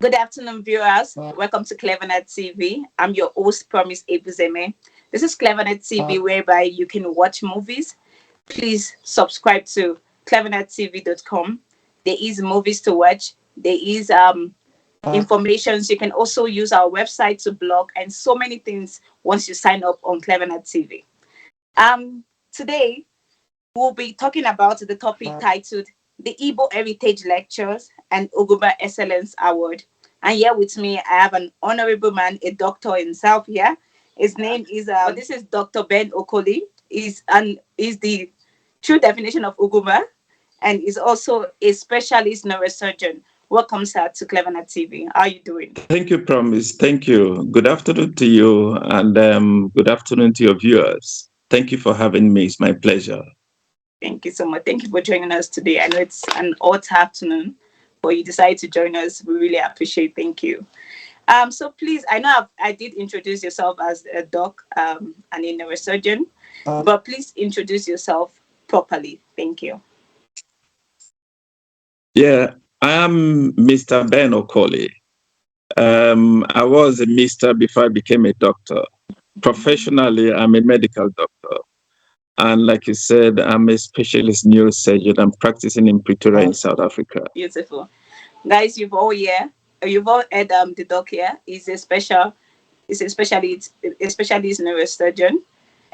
Good afternoon, viewers. Welcome to Clevenard TV. I'm your host, Promise Ebuzeme. This is Clevenard TV, whereby you can watch movies. Please subscribe to clevernerdtv.com. There is movies to watch. There is information. You can also use our website to blog and so many things once you sign up on Clevenard TV. Today we'll be talking about the topic titled the Igbo Heritage Lectures and Ugumba Excellence Award. And here with me, I have an honorable man, a doctor himself here. His name is this is Dr. Ben Okoli. Is the true definition of Ugumba, and is also a specialist neurosurgeon. Welcome, sir, to Clevenard TV. How are you doing? Thank you, Promise. Thank you. Good afternoon to you, and good afternoon to your viewers. Thank you for having me. It's my pleasure. Thank you so much. Thank you for joining us today. I know it's an hot afternoon, but you decided to join us. We really appreciate. Thank you. So please, I know I did introduce yourself as a doc and a neurosurgeon, but please introduce yourself properly. Thank you. Yeah, I am Mr. Ben Okoli. I was a Mr. before I became a doctor. Professionally, I'm a medical doctor. And like you said, I'm a specialist neurosurgeon. I'm practicing in Pretoria in South Africa. Beautiful. Guys, you've all heard the doc here. He's a specialist neurosurgeon,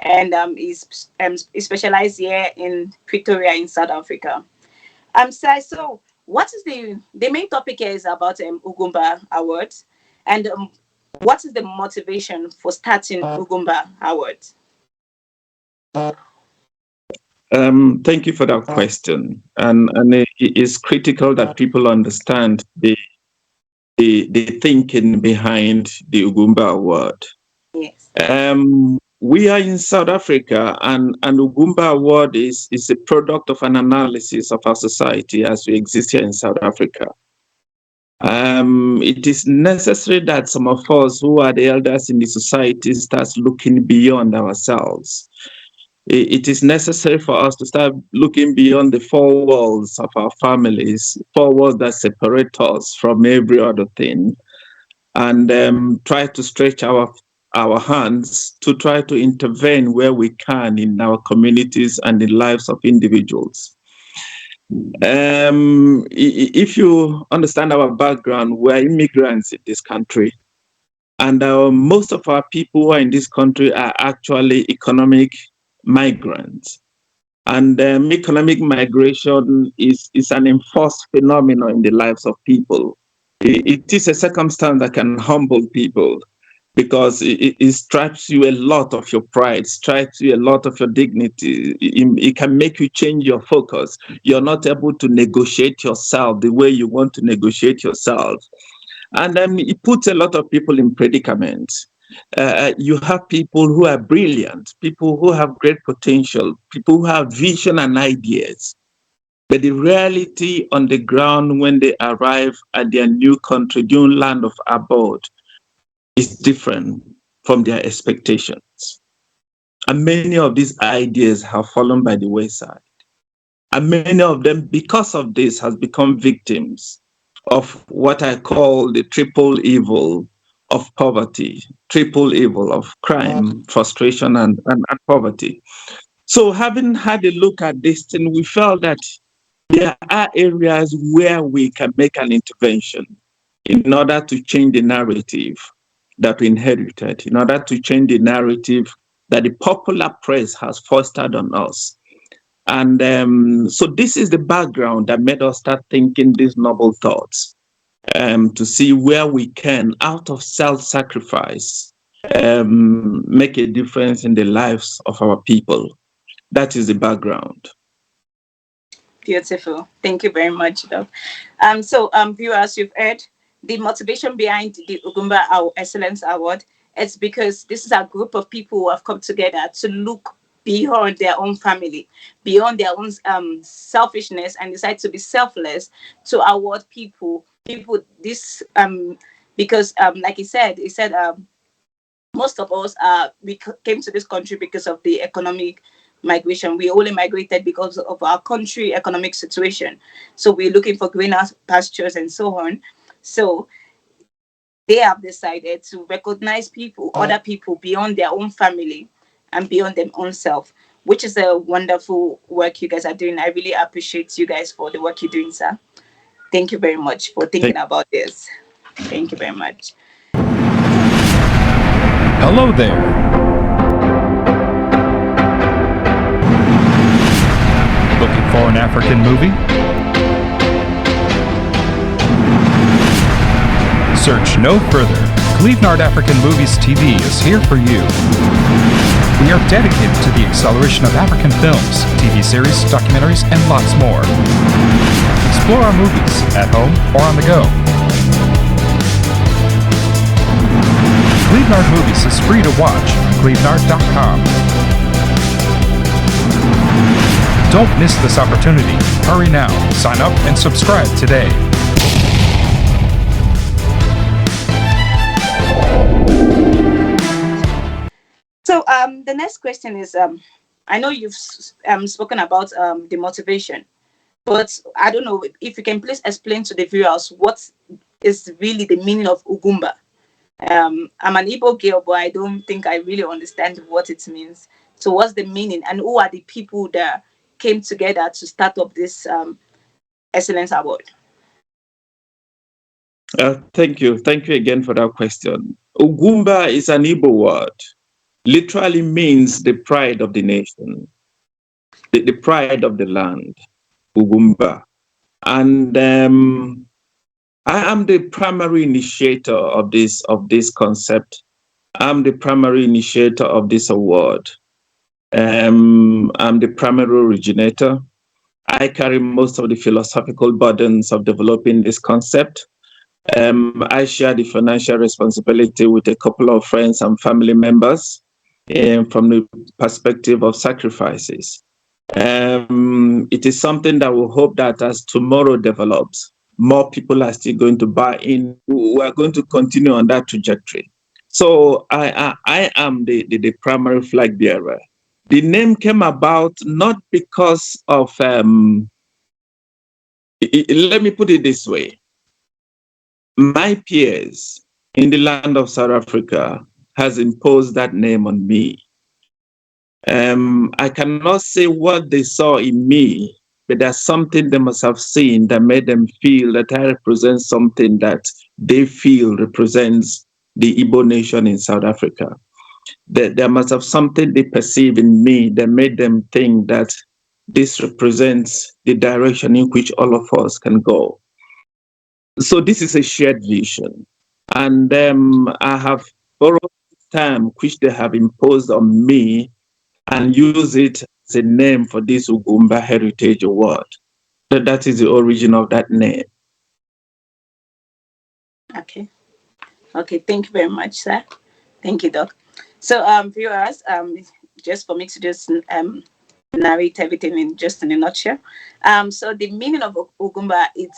and he's specialized here in Pretoria in South Africa. So what is the main topic here is about Ugumba Awards, and what is the motivation for starting Ugumba Awards? Thank you for that question, and it is critical that people understand the thinking behind the Ugumba Award. Yes. We are in South Africa, and Ugumba Award is a product of an analysis of our society as we exist here in South Africa. It is necessary that some of us who are the elders in the society start looking beyond ourselves. It is necessary for us to start looking beyond the four walls of our families, four walls that separate us from every other thing, and try to stretch our hands to try to intervene where we can in our communities and the lives of individuals. If you understand our background, we are immigrants in this country, and most of our people who are in this country are actually economic migrants. And economic migration is an enforced phenomenon in the lives of people. It is a circumstance that can humble people because it strips you a lot of your pride, stripes you a lot of your dignity. It can make you change your focus. You're not able to negotiate yourself the way you want to negotiate yourself. And it puts a lot of people in predicaments. You have people who are brilliant, people who have great potential, people who have vision and ideas. But the reality on the ground when they arrive at their new country, new land of abode, is different from their expectations. And many of these ideas have fallen by the wayside. And many of them, because of this, has become victims of what I call the triple evil of poverty, triple evil of crime, frustration, and poverty. So having had a look at this thing, we felt that there are areas where we can make an intervention in order to change the narrative that we inherited, in order to change the narrative that the popular press has fostered on us. And so this is the background that made us start thinking these noble thoughts. To see where we can, out of self-sacrifice, make a difference in the lives of our people. That is the background. Beautiful. Thank you very much, Doc. Viewers, you've heard the motivation behind the Ugumba Excellence Award. It's because this is a group of people who have come together to look beyond their own family, beyond their own selfishness, and decide to be selfless to award people this because like he said most of us we came to this country because of the economic migration. We only migrated because of our country economic situation, so we're looking for greener pastures and so on. So they have decided to recognize people, other people beyond their own family and beyond their own self, which is a wonderful work you guys are doing. I really appreciate you guys for the work you're doing, sir. Thank you very much for thinking about this. Thank you very much. Hello there. Looking for an African movie? Search no further. Clevenard African Movies TV is here for you. We are dedicated to the acceleration of African films, TV series, documentaries, and lots more. Explore our movies at home or on the go. Clevenard Movies is free to watch on Clevenard.com. Don't miss this opportunity. Hurry now. Sign up and subscribe today. So the next question is, I know you've spoken about the motivation, but I don't know if you can please explain to the viewers what is really the meaning of Ugumba. I'm an Igbo girl, but I don't think I really understand what it means. So what's the meaning, and who are the people that came together to start up this Excellence Award? Thank you. Thank you again for that question. Ugumba is an Igbo word. Literally means the pride of the nation, the pride of the land, Ugumba. And I am the primary initiator of this concept. I'm the primary initiator of this award. I'm the primary originator. I carry most of the philosophical burdens of developing this concept. I share the financial responsibility with a couple of friends and family members from the perspective of sacrifices. It is something that we hope that as tomorrow develops, more people are still going to buy in. We are going to continue on that trajectory. So I am the primary flag bearer. The name came about not because of, let me put it this way. My peers in the land of South Africa has imposed that name on me. I cannot say what they saw in me, but there's something they must have seen that made them feel that I represent something that they feel represents the Igbo nation in South Africa. There must have something they perceive in me that made them think that this represents the direction in which all of us can go. So this is a shared vision. And I have borrowed the term which they have imposed on me and use it as a name for this Ugumba Heritage Award. That is the origin of that name. Okay. Okay, thank you very much, sir. Thank you, Doc. So, viewers, just for me to just narrate everything in just in a nutshell. So the meaning of Ugumba is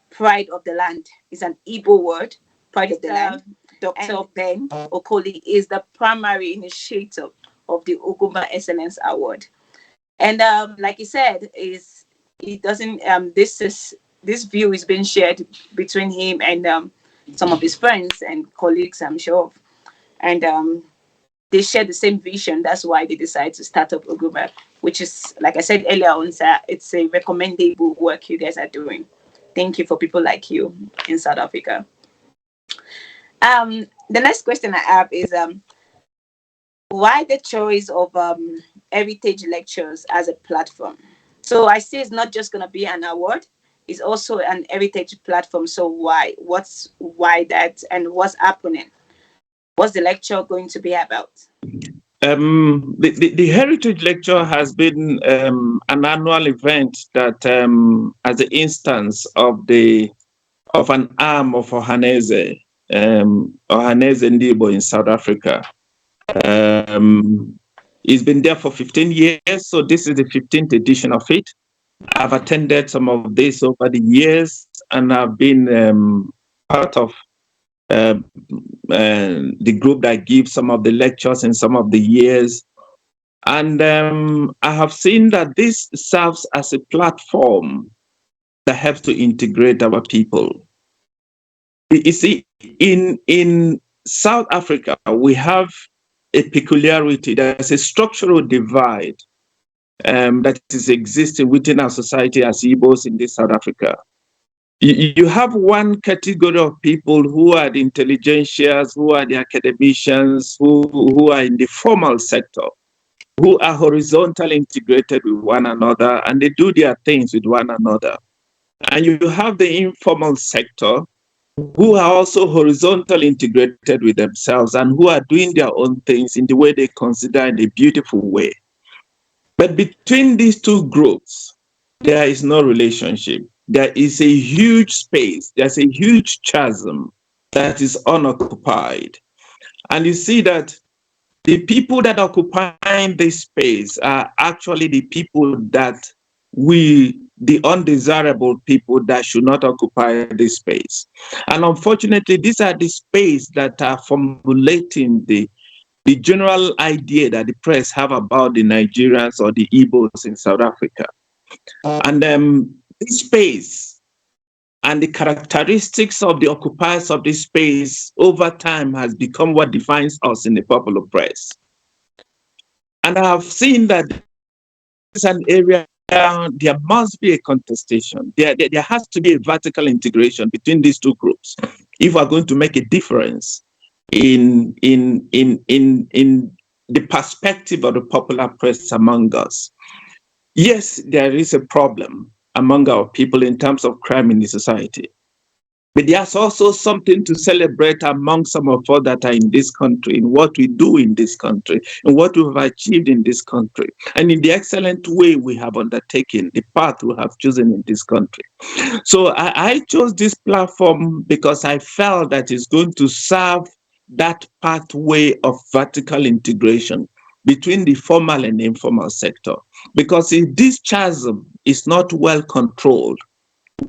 pride of the land. It's an Igbo word, pride of the land. Dr. Ben Okoli is the primary initiator of the Ugumba Excellence Award. And like he said, this view is being shared between him and some of his friends and colleagues, I'm sure. And they share the same vision. That's why they decide to start up Ugumba, which is, like I said earlier on, sir, it's a recommendable work you guys are doing. Thank you for people like you in South Africa. The next question I have is why the choice of heritage lectures as a platform? So I see it's not just going to be an award, it's also an heritage platform. So why that, and what's happening? What's the lecture going to be about? The Heritage Lecture has been an annual event that, as an instance of an arm of Ohaneze Ndibo in South Africa. It's been there for 15 years, so this is the 15th edition of it. I've attended some of this over the years, and I've been part of the group that gives some of the lectures in some of the years. And I have seen that this serves as a platform that helps to integrate our people. You see, in South Africa, we have a peculiarity. There's a structural divide that is existing within our society as Igbos in this South Africa. You have one category of people who are the intelligentsias, who are the academicians, who are in the formal sector, who are horizontally integrated with one another, and they do their things with one another. And you have the informal sector, who are also horizontally integrated with themselves and who are doing their own things in the way they consider in a beautiful way. But between these two groups, there is no relationship. There is a huge space. There's a huge chasm that is unoccupied. And you see that the people that occupy this space are actually the people that the undesirable people that should not occupy this space. And unfortunately, these are the space that are formulating the general idea that the press have about the Nigerians or the Igbos in South Africa. And this space and the characteristics of the occupiers of this space over time has become what defines us in the popular press. And I have seen that it's an area there must be a contestation. There has to be a vertical integration between these two groups if we're going to make a difference in the perspective of the popular press among us. Yes, there is a problem among our people in terms of crime in the society. But there's also something to celebrate among some of us that are in this country, in what we do in this country, and what we've achieved in this country, and in the excellent way we have undertaken, the path we have chosen in this country. So I chose this platform because I felt that it's going to serve that pathway of vertical integration between the formal and informal sector. Because if this chasm is not well controlled,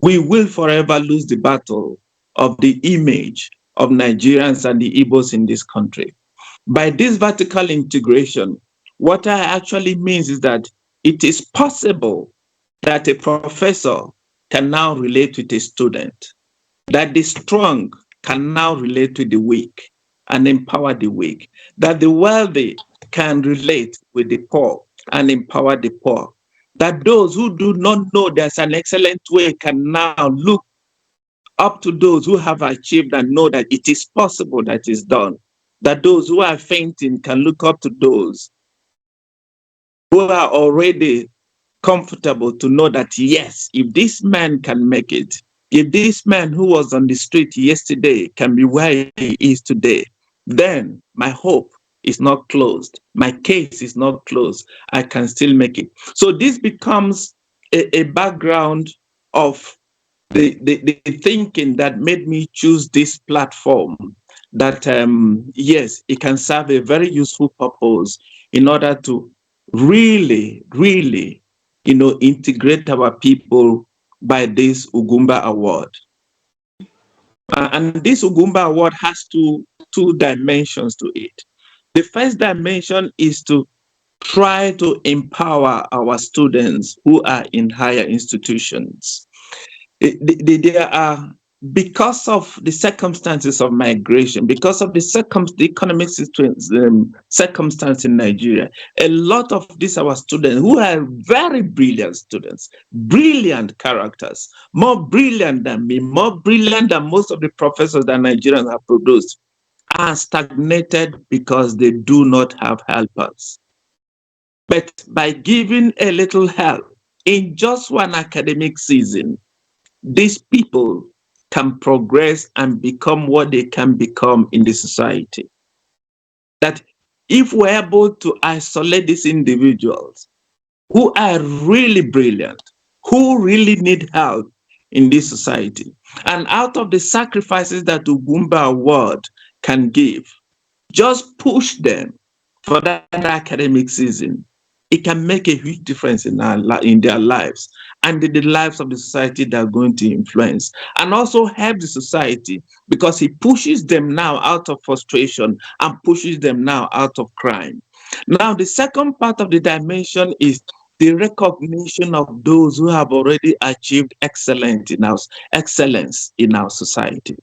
we will forever lose the battle of the image of Nigerians and the Igbos in this country. By this vertical integration, what I actually means is that it is possible that a professor can now relate with a student, that the strong can now relate with the weak and empower the weak, that the wealthy can relate with the poor and empower the poor, that those who do not know there's an excellent way can now look up to those who have achieved and know that it is possible that is done, that those who are fainting can look up to those who are already comfortable to know that, yes, if this man can make it, if this man who was on the street yesterday can be where he is today, then my hope is not closed. My case is not closed. I can still make it. So this becomes a background of the thinking that made me choose this platform, that yes, it can serve a very useful purpose in order to really, integrate our people by this Ugumba Award. And this Ugumba Award has two dimensions to it. The first dimension is to try to empower our students who are in higher institutions. There are, because of the circumstances of migration, because of the economic circumstance in Nigeria, a lot of these our students who are very brilliant students, brilliant characters, more brilliant than me, more brilliant than most of the professors that Nigerians have produced, are stagnated because they do not have helpers. But by giving a little help in just one academic season, these people can progress and become what they can become in the society. That if we're able to isolate these individuals who are really brilliant, who really need help in this society, and out of the sacrifices that Ugumba Award can give, just push them for that academic season, it can make a huge difference in their lives and in the lives of the society they are going to influence, and also help the society because it pushes them now out of frustration and pushes them now out of crime. Now, the second part of the dimension is the recognition of those who have already achieved excellence in our society.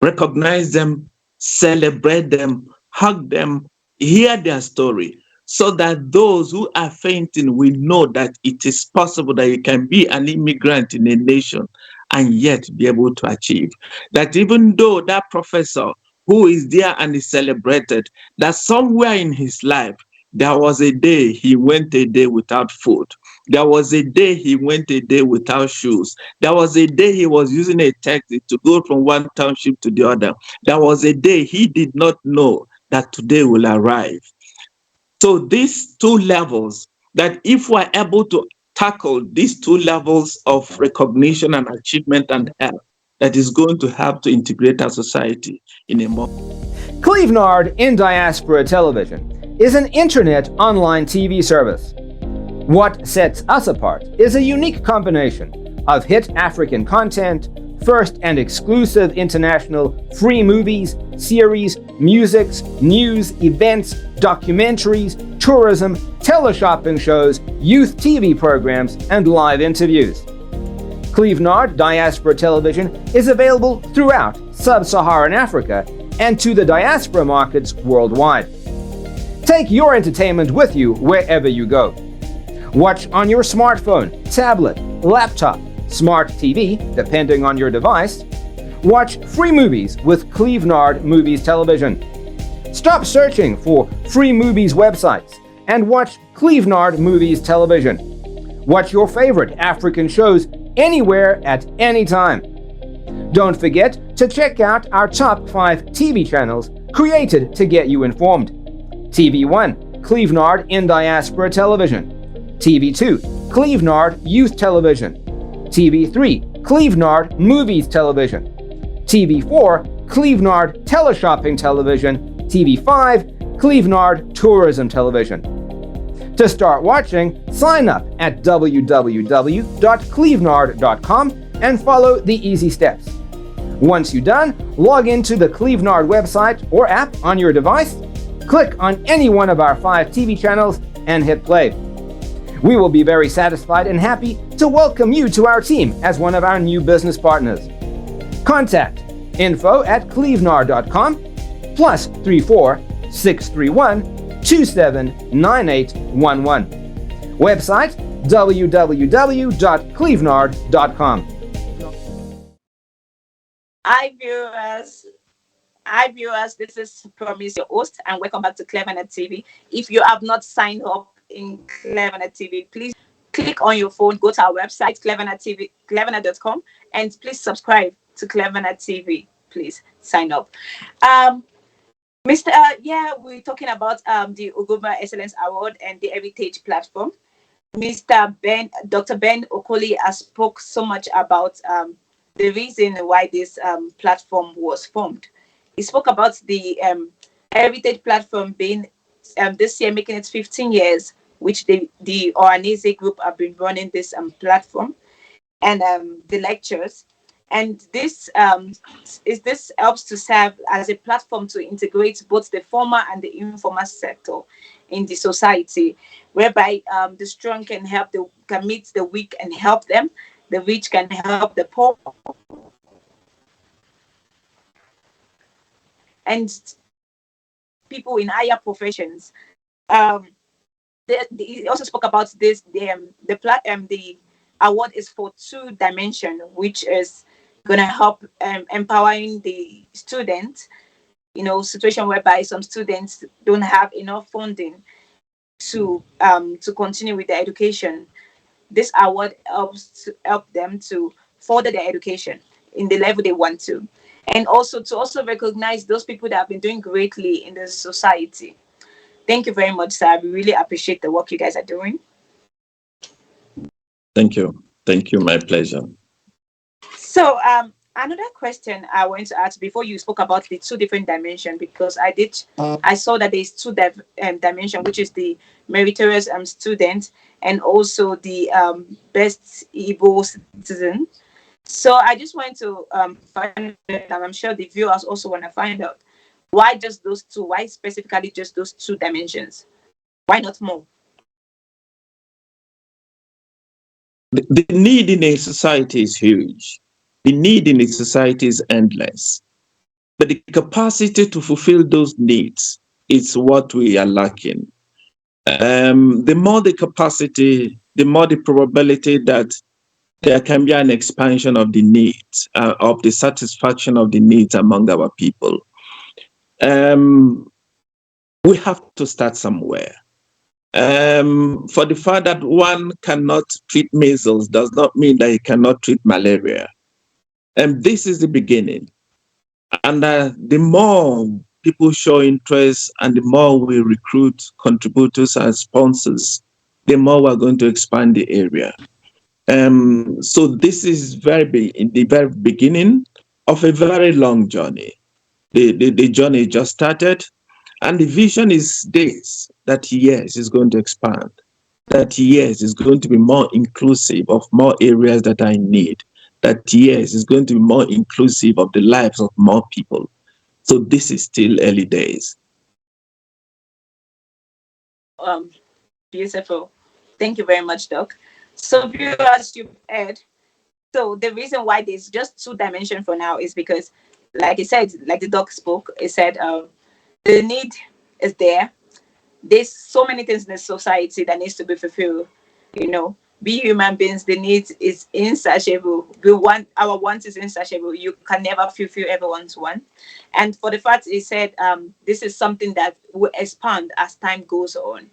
recognize them, celebrate them, hug them, hear their story, so that those who are fainting will know that it is possible that you can be an immigrant in a nation and yet be able to achieve. That even though that professor who is there and is celebrated, that somewhere in his life, there was a day he went a day without food. There was a day he went a day without shoes. There was a day he was using a taxi to go from one township to the other. There was a day he did not know that today will arrive. So these two levels, that if we're able to tackle these two levels of recognition and achievement and help, that is going to help to integrate our society in a more... Clevenard in Diaspora Television is an internet online TV service. What sets us apart is a unique combination of hit African content, first and exclusive international free movies, series, musics, news, events, documentaries, tourism, teleshopping shows, youth TV programs, and live interviews. Clevenard Diaspora Television is available throughout sub-Saharan Africa and to the diaspora markets worldwide. Take your entertainment with you wherever you go. Watch on your smartphone, tablet, laptop, smart TV, depending on your device. Watch free movies with Clevenard Movies Television. Stop searching for free movies websites and watch Clevenard Movies Television. Watch your favorite African shows anywhere at any time. Don't forget to check out our top 5 TV channels created to get you informed. TV1, Clevenard in Diaspora Television. TV2, Clevenard Youth Television. TV3, Clevenard Movies Television. TV4, Clevenard Teleshopping Television. TV5, Clevenard Tourism Television. To start watching, sign up at www.clevenard.com and follow the easy steps. Once you're done, log into the Clevenard website or app on your device, click on any one of our 5 TV channels, and hit play. We will be very satisfied and happy to welcome you to our team as one of our new business partners. Contact info@clevenard.com +34 631 279811. Website www.clevenard.com. Hi viewers, this is Promise, your host, and welcome back to Clevenard TV. If you have not signed up in Clevenard TV, please click on your phone, go to our website, clevenard.com, and please subscribe to Clevenard TV. Please sign up. We're talking about the Ugumba Excellence Award and the Heritage Platform. Dr. Ben Okoli has spoke so much about the reason why this platform was formed. He spoke about the Heritage Platform being this year making it 15 years, which the Ohanese group have been running this platform and the lectures. And this helps to serve as a platform to integrate both the formal and the informal sector in the society, whereby the strong can meet the weak and help them, the rich can help the poor, and people in higher professions. He also spoke about this. The award is for 2 dimensions, which is going to help empowering the students. Situation whereby some students don't have enough funding to continue with their education. This award help them to further their education in the level they want to, and also to recognize those people that have been doing greatly in the society. Thank you very much, sir. We really appreciate the work you guys are doing. Thank you. Thank you. My pleasure. So, another question I want to ask before you spoke about the 2 different dimensions, because I saw that there's 2 dimensions, which is the meritorious student and also the best Igbo citizen. So I just want to find out, and I'm sure the viewers also want to find out, why just those 2? Why specifically just those 2 dimensions? Why not more? The need in a society is huge. The need in a society is endless. But the capacity to fulfill those needs is what we are lacking. The more the capacity, the more the probability that there can be an expansion of the needs, of the satisfaction of the needs among our people. We have to start somewhere. For the fact that one cannot treat measles does not mean that he cannot treat malaria. And this is the beginning. And the more people show interest and the more we recruit contributors and sponsors, the more we're going to expand the area. So this is in the very beginning of a very long journey. The journey just started, and the vision is this, that yes, it's going to expand, that yes, it's going to be more inclusive of more areas that are in need, that yes, it's going to be more inclusive of the lives of more people. So this is still early days. Beautiful. Thank you very much, Doc. So viewers, you've heard. So the reason why there's just two dimensions for now is because, like I said, like the doc spoke, it said the need is there. There's so many things in the society that needs to be fulfilled. You know, be human beings, the need is insatiable. Our want is insatiable. You can never fulfill everyone's want. And for the fact it said this is something that will expand as time goes on.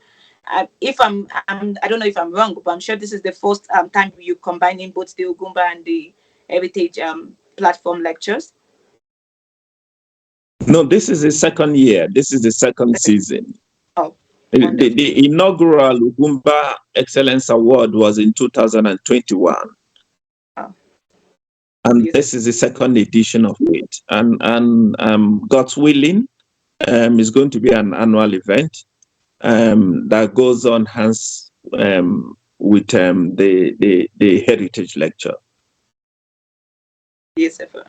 If I don't know if I'm wrong, but I'm sure this is the first time you combining both the Ugumba and the Heritage platform lectures. No, this is the second year. This is the second season. Oh, the inaugural Ugumba Excellence Award was in 2021. Oh. And this is the second edition of it. And God's willing, is going to be an annual event that goes on hands with the Heritage Lecture. Beautiful.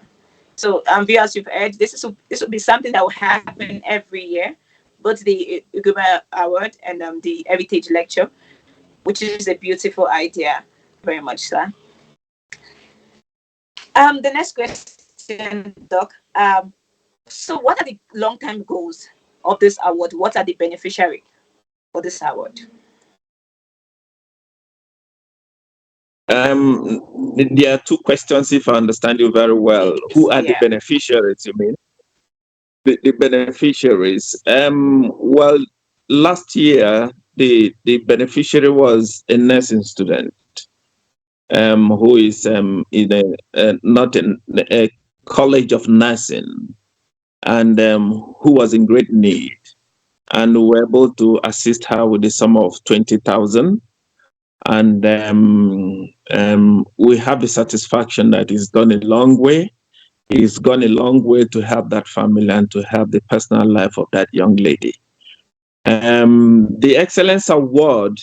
So, viewers, you've heard this will be something that will happen every year, both the Ugumba Award and the Heritage Lecture, which is a beautiful idea. Very much, sir. The next question, Doc. So, what are the long-term goals of this award? What are the beneficiaries for this award? There are two questions, if I understand you very well. Who are the beneficiaries, you mean? The beneficiaries. Well, last year, the beneficiary was a nursing student who is in not in a college of nursing, and who was in great need. And we were able to assist her with the sum of 20,000. And we have the satisfaction that it's gone a long way. It's gone a long way to help that family and to help the personal life of that young lady. The Excellence Award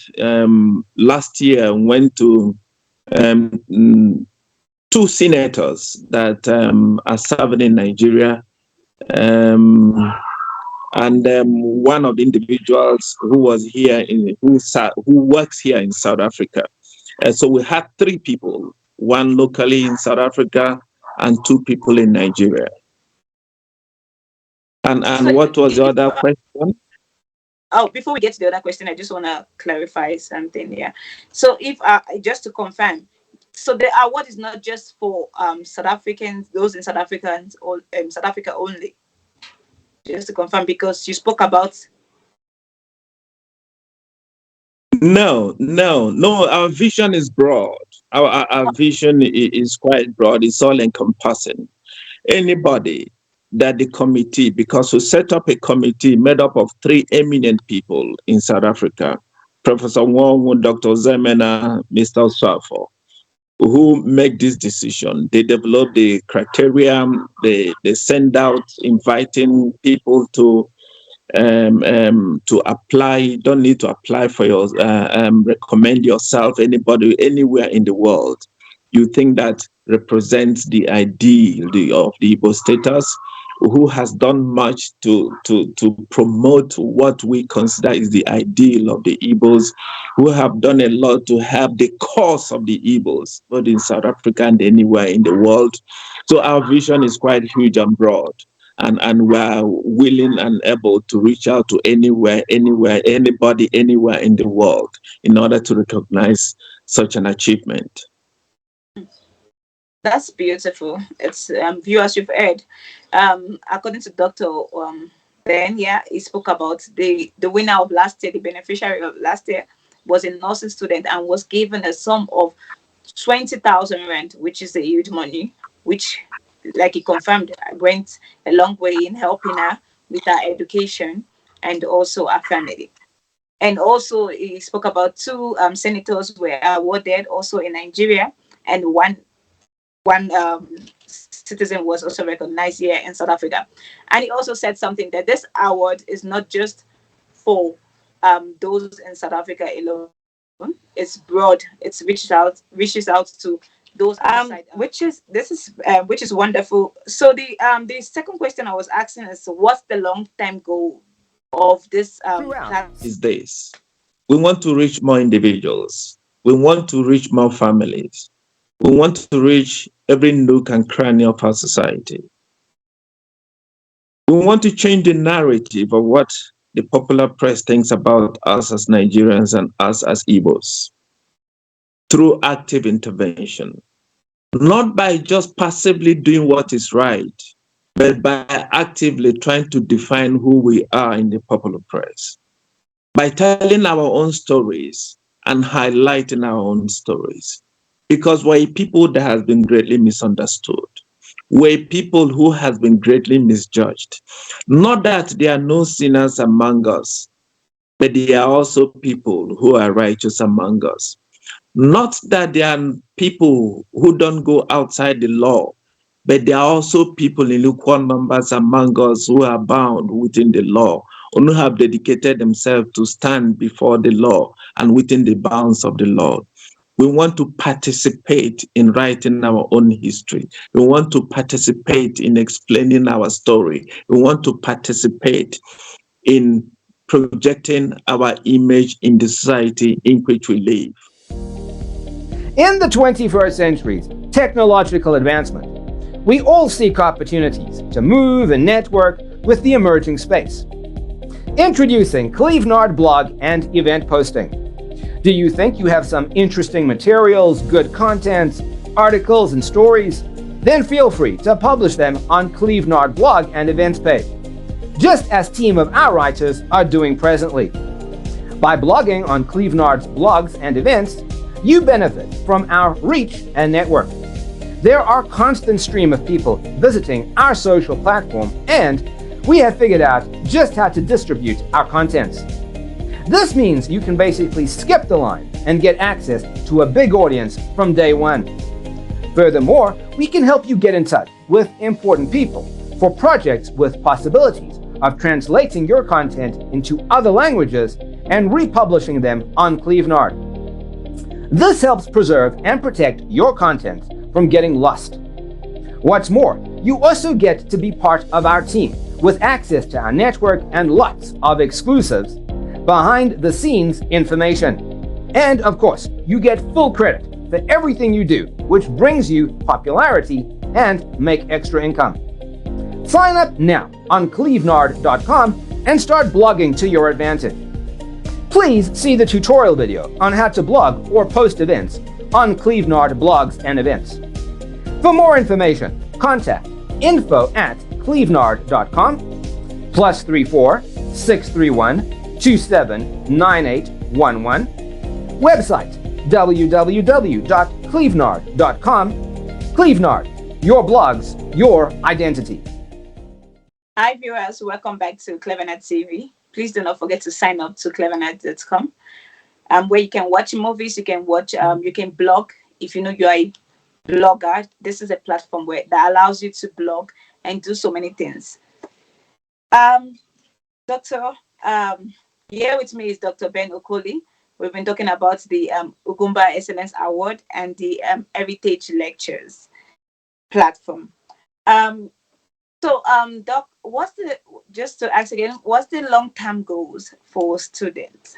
last year went to two senators that are serving in Nigeria, and one of the individuals who was here who works here in South Africa. So we had three people, one locally in South Africa and two people in Nigeria. And what was the other question? Oh, before we get to the other question, I just want to clarify something here. So if just to confirm, so the award is not just for South Africans, those in South Africa or South Africa only. Just to confirm, because you spoke about. No. Our vision is broad. Our vision is quite broad. It's all encompassing. Anybody that the committee, because we set up a committee made up of three eminent people in South Africa, Professor Wong, Dr. Zemena, Mr. Swafo, who make this decision. They develop the criteria, they send out inviting people to apply. You don't need to apply for your recommend yourself, anybody anywhere in the world you think that represents the ideal of the Igbo status, who has done much to promote what we consider is the ideal of the Igbos, who have done a lot to help the cause of the Igbos, both in South Africa and anywhere in the world. So our vision is quite huge and broad. and we're willing and able to reach out to anybody, anywhere in the world in order to recognize such an achievement. That's beautiful. It's viewers, you've heard. According to Dr. Ben, yeah, he spoke about the winner of last year, the beneficiary of last year, was a nursing student and was given a sum of 20,000 rand, which is a huge money, which, like he confirmed, went a long way in helping her with her education and also her family. And also, he spoke about two senators were awarded also in Nigeria, and one citizen was also recognized here in South Africa. And he also said something that this award is not just for those in South Africa alone. It's broad. It's reaches out to those outside. Which is wonderful. So the second question I was asking is, what's the long term goal of this these days? We want to reach more individuals. We want to reach more families. We want to reach every nook and cranny of our society. We want to change the narrative of what the popular press thinks about us as Nigerians and us as Igbos through active intervention, not by just passively doing what is right, but by actively trying to define who we are in the popular press, by telling our own stories and highlighting our own stories. Because we're a people that has been greatly misunderstood. We're people who has been greatly misjudged. Not that there are no sinners among us, but there are also people who are righteous among us. Not that there are people who don't go outside the law, but there are also people in equal numbers among us who are bound within the law, and who have dedicated themselves to stand before the law and within the bounds of the law. We want to participate in writing our own history. We want to participate in explaining our story. We want to participate in projecting our image in the society in which we live. In the 21st century's technological advancement, we all seek opportunities to move and network with the emerging space. Introducing Clevenard blog and event posting. Do you think you have some interesting materials, good content, articles, and stories? Then feel free to publish them on Clevenard blog and events page, just as team of our writers are doing presently. By blogging on Clevenard's blogs and events, you benefit from our reach and network. There are constant stream of people visiting our social platform, and we have figured out just how to distribute our contents. This means you can basically skip the line and get access to a big audience from day one. Furthermore, we can help you get in touch with important people for projects with possibilities of translating your content into other languages and republishing them on Clevenard. This helps preserve and protect your content from getting lost. What's more, you also get to be part of our team with access to our network and lots of exclusives, behind-the-scenes information. And of course, you get full credit for everything you do, which brings you popularity and make extra income. Sign up now on clevenard.com and start blogging to your advantage. Please see the tutorial video on how to blog or post events on Clevenard blogs and events. For more information, contact info@clevenard.com +34 631 279811. Website www.clevenard.com. Clevenard, your blogs, your identity. Hi viewers, welcome back to Clevenard TV. Please do not forget to sign up to clevenard.com, where you can watch movies, you can blog. If you know you are a blogger, this is a platform that allows you to blog and do so many things. Doctor, here with me is Dr. Ben Okoli. We've been talking about the Ugumba Excellence Award and the Heritage Lectures platform. Doc, just to ask again, what's the long-term goals for students?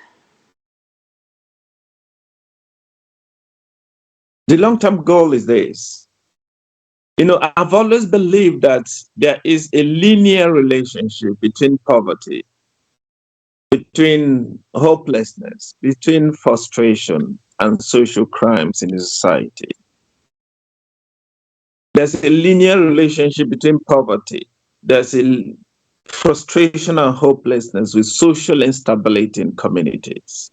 The long-term goal is this: I've always believed that there is a linear relationship between poverty, between hopelessness, between frustration and social crimes in the society. There's a linear relationship between poverty, there's a frustration and hopelessness with social instability in communities.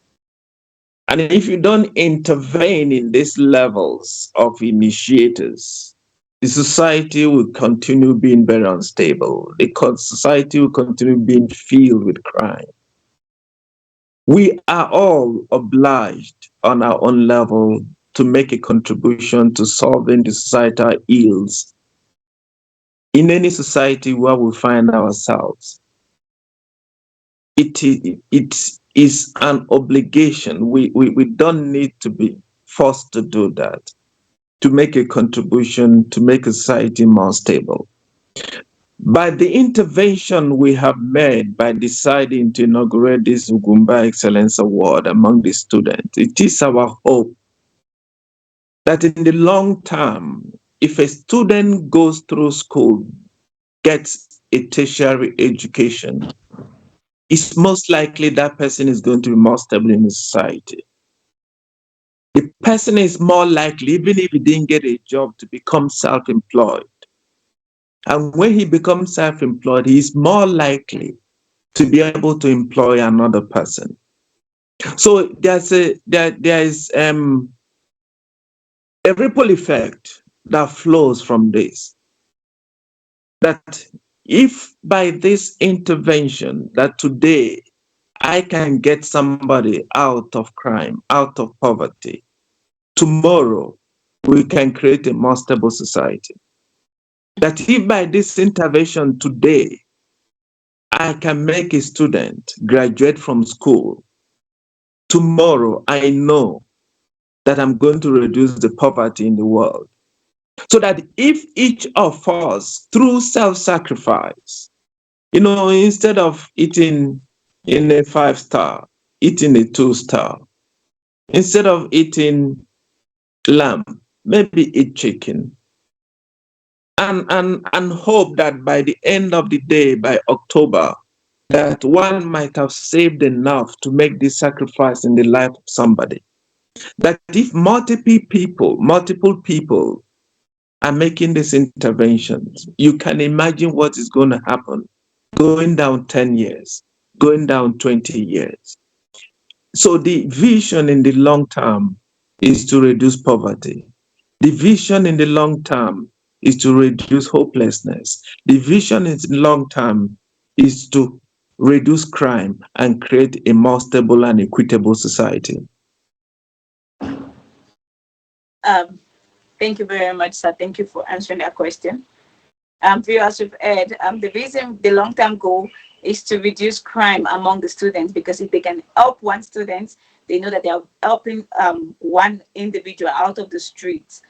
And if you don't intervene in these levels of initiators, the society will continue being very unstable. The society will continue being filled with crime. We are all obliged on our own level to make a contribution to solving the societal ills in any society where we find ourselves. It is an obligation. We don't need to be forced to do that, to make a contribution to make a society more stable. By the intervention we have made by deciding to inaugurate this Ugumba Excellence Award among the students, it is our hope that in the long term, if a student goes through school, gets a tertiary education, it's most likely that person is going to be more stable in the society. The person is more likely, even if he didn't get a job, to become self-employed. And when he becomes self-employed, he is more likely to be able to employ another person. So there is a ripple effect that flows from this. That if by this intervention that today I can get somebody out of crime, out of poverty, tomorrow we can create a more stable society. That if by this intervention today I can make a student graduate from school, tomorrow I know that I'm going to reduce the poverty in the world. So that if each of us, through self-sacrifice, instead of eating in a 5-star, eating a 2-star, instead of eating lamb, maybe eat chicken, and hope that by the end of the day, by October, that one might have saved enough to make this sacrifice in the life of somebody. That if multiple people are making these interventions, you can imagine what is going to happen going down 10 years, going down 20 years. So the vision in the long term is to reduce poverty. The vision in the long term is to reduce hopelessness. The vision in the long term is to reduce crime and create a more stable and equitable society. Thank you very much, sir. Thank you for answering that question. Viewers, we've heard the reason the long-term goal is to reduce crime among the students, because if they can help one student, they know that they are helping one individual out of the streets,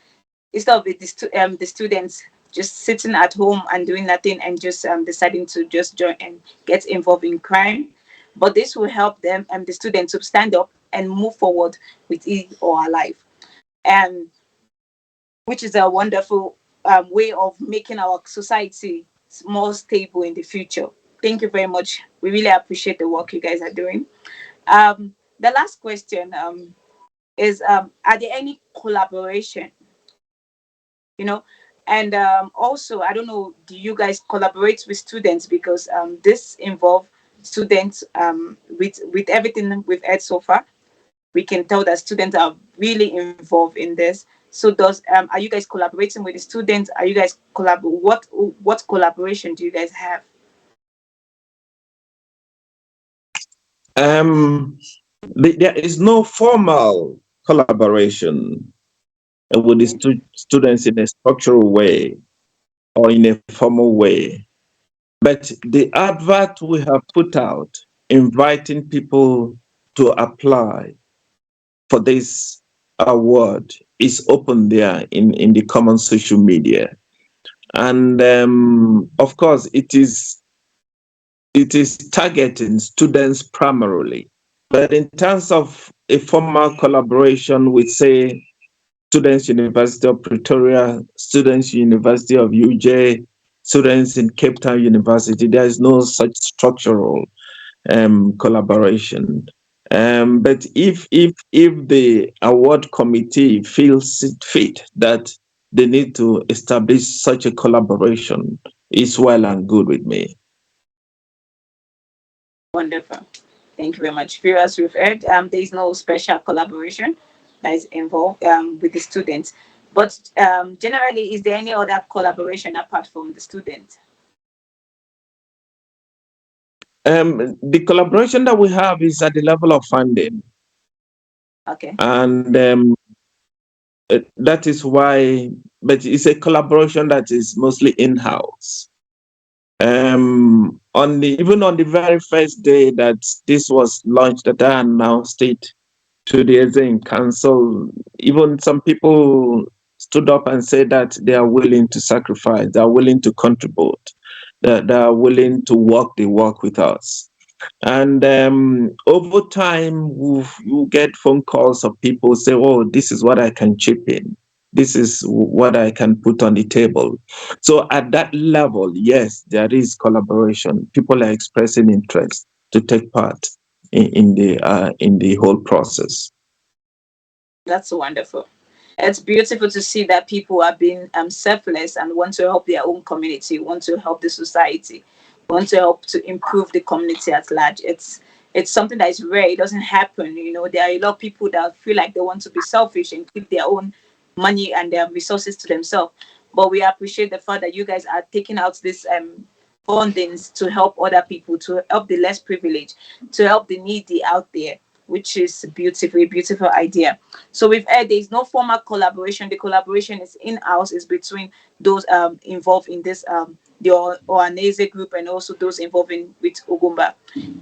instead of the students just sitting at home and doing nothing and just deciding to just join and get involved in crime. But this will help them and the students to stand up and move forward with his or her life, and which is a wonderful way of making our society more stable in the future. Thank you very much. We really appreciate the work you guys are doing. The last question is, are there any collaboration? And also, I don't know, do you guys collaborate with students? Because this involves students with everything we've heard so far. We can tell that students are really involved in this. So are you guys collaborating with the students? Are you guys what collaboration do you guys have? There is no formal collaboration with the students in a structural way or in a formal way. But the advert we have put out inviting people to apply for this award is open there in the common social media. And of course, it is targeting students primarily. But in terms of a formal collaboration with, say, students University of Pretoria, students University of UJ, students in Cape Town University. There is no such structural collaboration. But if the award committee feels it fit that they need to establish such a collaboration, it's well and good with me. Wonderful. Thank you very much. Viewers, we've heard there is no special collaboration that is involved with the students. But generally, is there any other collaboration apart from the students? The collaboration that we have is at the level of funding. Okay. And that is why, but it's a collaboration that is mostly in-house. Even on the very first day that this was launched, that I announced it to the Executive Council, even some people stood up and said that they are willing to sacrifice, they are willing to contribute, that they are willing to walk the walk with us. And over time, we'll get phone calls of people say, oh, this is what I can chip in. This is what I can put on the table. So at that level, yes, there is collaboration. People are expressing interest to take part in the whole process. That's wonderful. It's beautiful to see that people are being selfless and want to help their own community, want to help the society, want to help to improve the community at large. It's something that is rare. It doesn't happen. There are a lot of people that feel like they want to be selfish and keep their own money and their resources to themselves. But we appreciate the fact that you guys are taking out this fundings to help other people, to help the less privileged, to help the needy out there, which is beautiful, a beautiful idea. So we've heard there is no formal collaboration. The collaboration is in-house, is between those involved in this the Oanese group and also those involved with Ugumba.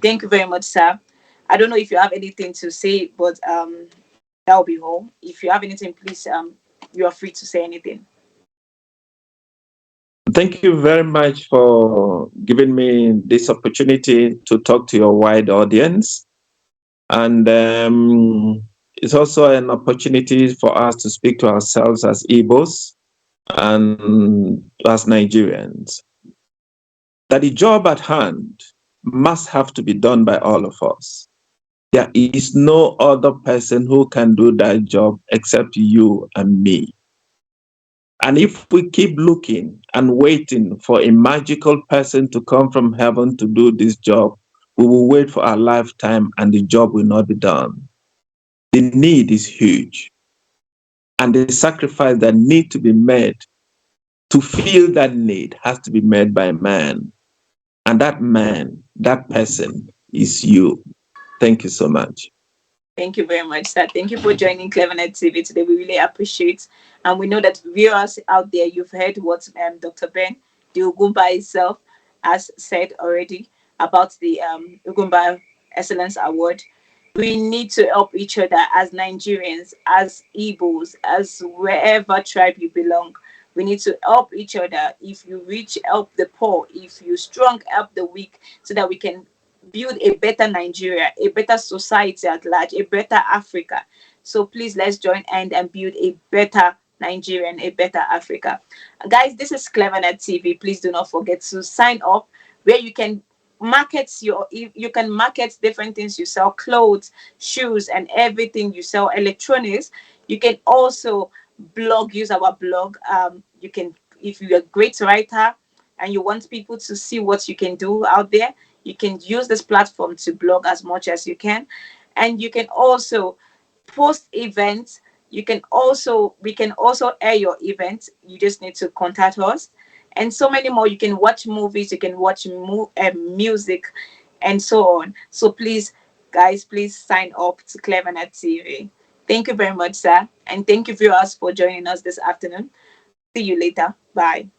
Thank you very much, sir. I don't know if you have anything to say, but that will be all. If you have anything, please you are free to say anything. Thank you very much for giving me this opportunity to talk to your wide audience. And it's also an opportunity for us to speak to ourselves as Igbos and as Nigerians. That the job at hand must have to be done by all of us. There is no other person who can do that job except you and me. And if we keep looking and waiting for a magical person to come from heaven to do this job, we will wait for our lifetime and the job will not be done. The need is huge. And the sacrifice that need to be made to fill that need has to be made by man. And that man, that person is you. Thank you so much. Thank you very much, sir. Thank you for joining Clevenard TV today. We really appreciate, and we know that viewers out there, you've heard what Dr. Ben, the Ugumba itself, has said already about the Ugumba Excellence Award. We need to help each other as Nigerians, as Igbos, as wherever tribe you belong. We need to help each other. If you rich, help the poor. If you strong, help the weak, so that we can build a better Nigeria, a better society at large, a better Africa. So please, let's join hand and build a better Nigeria and a better Africa. Guys, this is Clevenard TV. Please do not forget to sign up, where you can market different things you sell: clothes, shoes, and everything you sell, electronics. You can also use our blog. You can, if you're a great writer and you want people to see what you can do out there, you can use this platform to blog as much as you can. And you can also post events. We can also air your events. You just need to contact us. And so many more. You can watch movies, you can watch music, and so on. So please, guys, please sign up to Clevenard TV. Thank you very much, sir. And thank you, viewers, for joining us this afternoon. See you later. Bye.